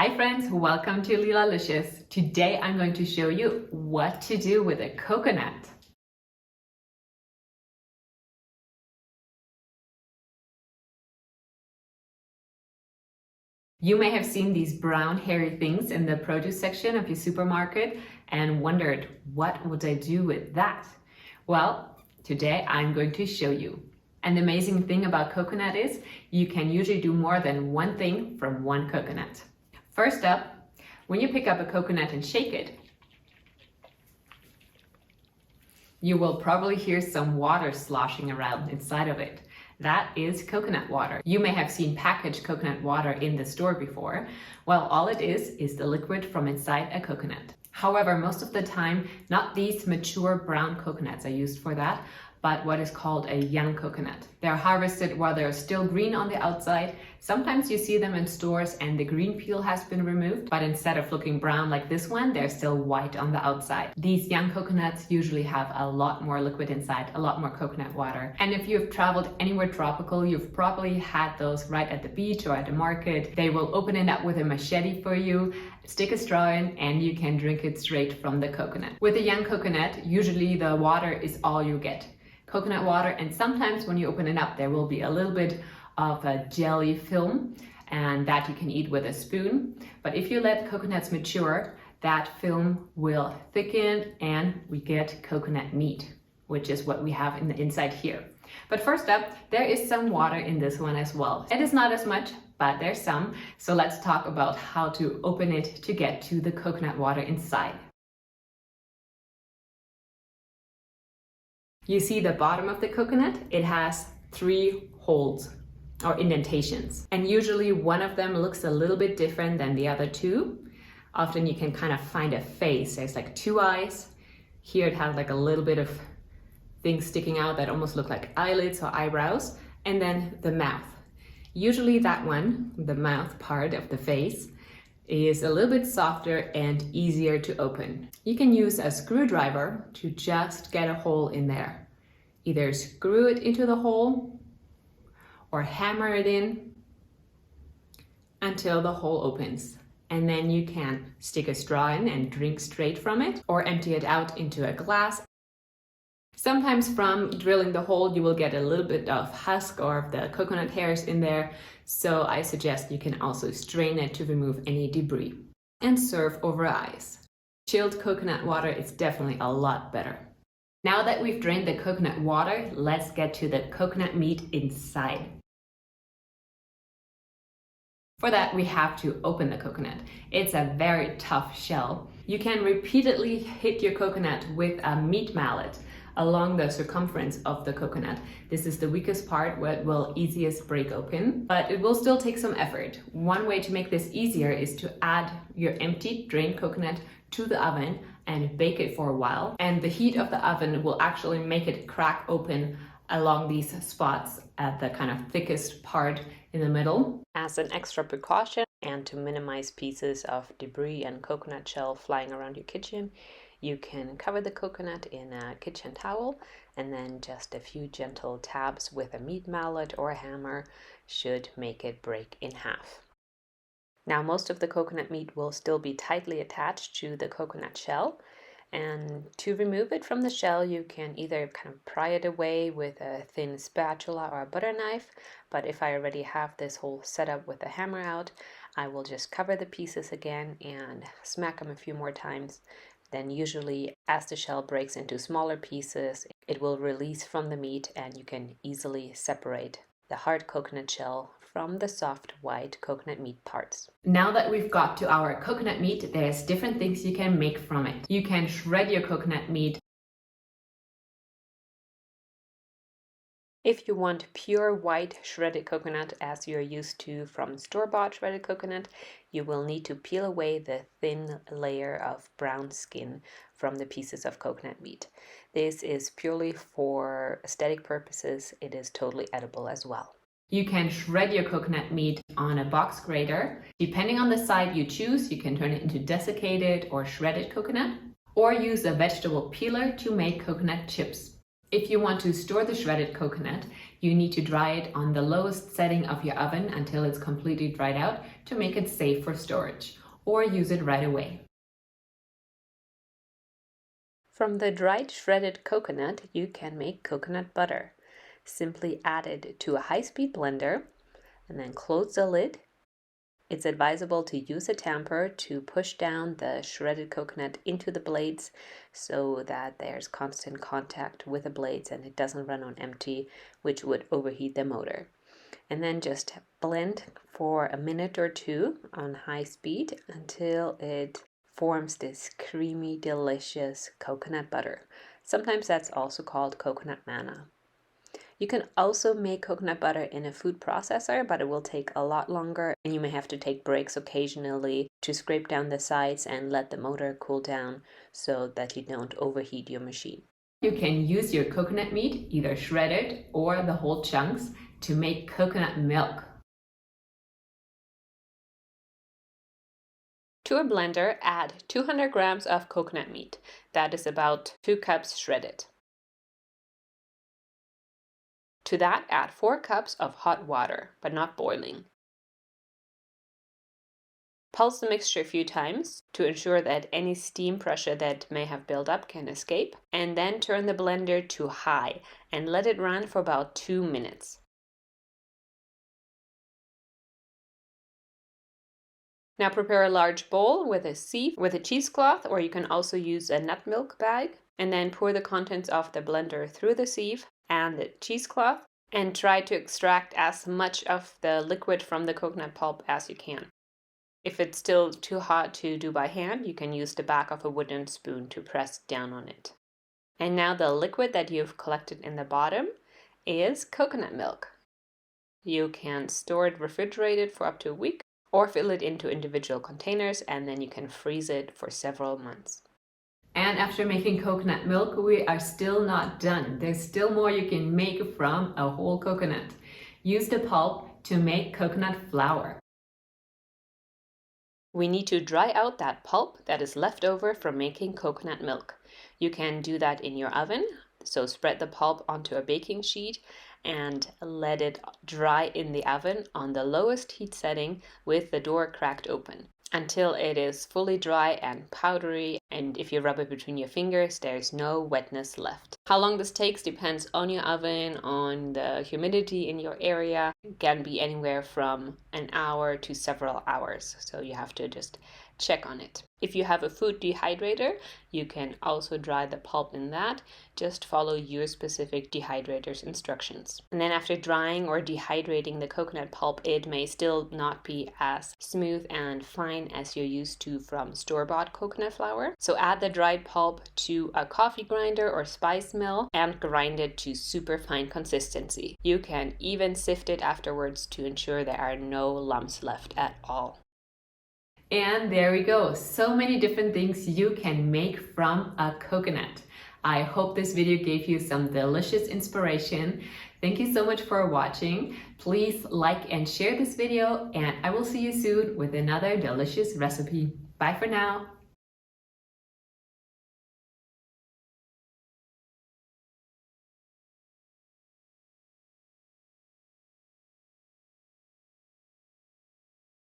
Hi friends, welcome to Lila-licious. Today I'm going to show you what to do with a coconut. You may have seen these brown hairy things in the produce section of your supermarket and wondered, what would I do with that? Well, today I'm going to show you. And the amazing thing about coconut is you can usually do more than one thing from one coconut. First up, when you pick up a coconut and shake it, you will probably hear some water sloshing around inside of it. That is coconut water. You may have seen packaged coconut water in the store before. Well, all it is the liquid from inside a coconut. However, most of the time, not these mature brown coconuts are used for that, but what is called a young coconut. They're harvested while they're still green on the outside. Sometimes you see them in stores and the green peel has been removed, but instead of looking brown like this one, they're still white on the outside. These young coconuts usually have a lot more liquid inside, a lot more coconut water. And if you've traveled anywhere tropical, you've probably had those right at the beach or at the market. They will open it up with a machete for you, stick a straw in, and you can drink it straight from the coconut. With a young coconut, usually the water is all you get. Coconut water, and sometimes when you open it up there will be a little bit of a jelly film, and that you can eat with a spoon. But if you let coconuts mature, that film will thicken and we get coconut meat, which is what we have in the inside here. But first up, there is some water in this one as well. It is not as much, but there's some. So let's talk about how to open it to get to the coconut water inside. You see the bottom of the coconut? It has 3 holes or indentations. And usually one of them looks a little bit different than the other 2. Often you can kind of find a face. There's like 2 eyes. Here it has like a little bit of things sticking out that almost look like eyelids or eyebrows. And then the mouth. Usually that one, the mouth part of the face, is a little bit softer and easier to open. You can use a screwdriver to just get a hole in there. Either screw it into the hole or hammer it in until the hole opens. And then you can stick a straw in and drink straight from it or empty it out into a glass. Sometimes from drilling the hole, you will get a little bit of husk or of the coconut hairs in there. So I suggest you can also strain it to remove any debris and serve over ice. Chilled coconut water is definitely a lot better. Now that we've drained the coconut water, let's get to the coconut meat inside. For that, we have to open the coconut. It's a very tough shell. You can repeatedly hit your coconut with a meat mallet along the circumference of the coconut. This is the weakest part where it will easiest break open, but it will still take some effort. One way to make this easier is to add your empty drained coconut to the oven and bake it for a while. And the heat of the oven will actually make it crack open along these spots at the kind of thickest part in the middle. As an extra precaution and to minimize pieces of debris and coconut shell flying around your kitchen, you can cover the coconut in a kitchen towel and then just a few gentle tabs with a meat mallet or a hammer should make it break in half. Now most of the coconut meat will still be tightly attached to the coconut shell, and to remove it from the shell you can either kind of pry it away with a thin spatula or a butter knife, but if I already have this whole setup with the hammer out, I will just cover the pieces again and smack them a few more times. Then usually as the shell breaks into smaller pieces, it will release from the meat and you can easily separate the hard coconut shell from the soft white coconut meat parts. Now that we've got to our coconut meat, there's different things you can make from it. You can shred your coconut meat. If you want pure white shredded coconut as you're used to from store-bought shredded coconut, you will need to peel away the thin layer of brown skin from the pieces of coconut meat. This is purely for aesthetic purposes. It is totally edible as well. You can shred your coconut meat on a box grater. Depending on the side you choose, you can turn it into desiccated or shredded coconut, or use a vegetable peeler to make coconut chips. If you want to store the shredded coconut, you need to dry it on the lowest setting of your oven until it's completely dried out to make it safe for storage, or use it right away. From the dried shredded coconut, you can make coconut butter. Simply add it to a high-speed blender and then close the lid. It's advisable to use a tamper to push down the shredded coconut into the blades so that there's constant contact with the blades and it doesn't run on empty, which would overheat the motor. And then just blend for a minute or two on high speed until it forms this creamy, delicious coconut butter. Sometimes that's also called coconut manna. You can also make coconut butter in a food processor, but it will take a lot longer and you may have to take breaks occasionally to scrape down the sides and let the motor cool down so that you don't overheat your machine. You can use your coconut meat, either shredded or the whole chunks, to make coconut milk. To a blender, add 200 grams of coconut meat. That is about 2 cups shredded. To that, add 4 cups of hot water, but not boiling. Pulse the mixture a few times to ensure that any steam pressure that may have built up can escape, and then turn the blender to high and let it run for about 2 minutes. Now prepare a large bowl with a sieve with a cheesecloth, or you can also use a nut milk bag, and then pour the contents of the blender through the sieve and the cheesecloth, and try to extract as much of the liquid from the coconut pulp as you can. If it's still too hot to do by hand, you can use the back of a wooden spoon to press down on it. And now the liquid that you've collected in the bottom is coconut milk. You can store it refrigerated for up to a week, or fill it into individual containers, and then you can freeze it for several months. And after making coconut milk, we are still not done. There's still more you can make from a whole coconut. Use the pulp to make coconut flour. We need to dry out that pulp that is left over from making coconut milk. You can do that in your oven, so spread the pulp onto a baking sheet and let it dry in the oven on the lowest heat setting with the door cracked open until it is fully dry and powdery, and if you rub it between your fingers, there's no wetness left. How long this takes depends on your oven, on the humidity in your area. It can be anywhere from an hour to several hours, so you have to just check on it. If you have a food dehydrator, you can also dry the pulp in that. Just follow your specific dehydrator's instructions. And then after drying or dehydrating the coconut pulp, it may still not be as smooth and fine as you're used to from store-bought coconut flour. So add the dried pulp to a coffee grinder or spice mill and grind it to super fine consistency. You can even sift it afterwards to ensure there are no lumps left at all. And there we go. So many different things you can make from a coconut. I hope this video gave you some delicious inspiration. Thank you so much for watching. Please like and share this video, and I will see you soon with another delicious recipe. Bye for now.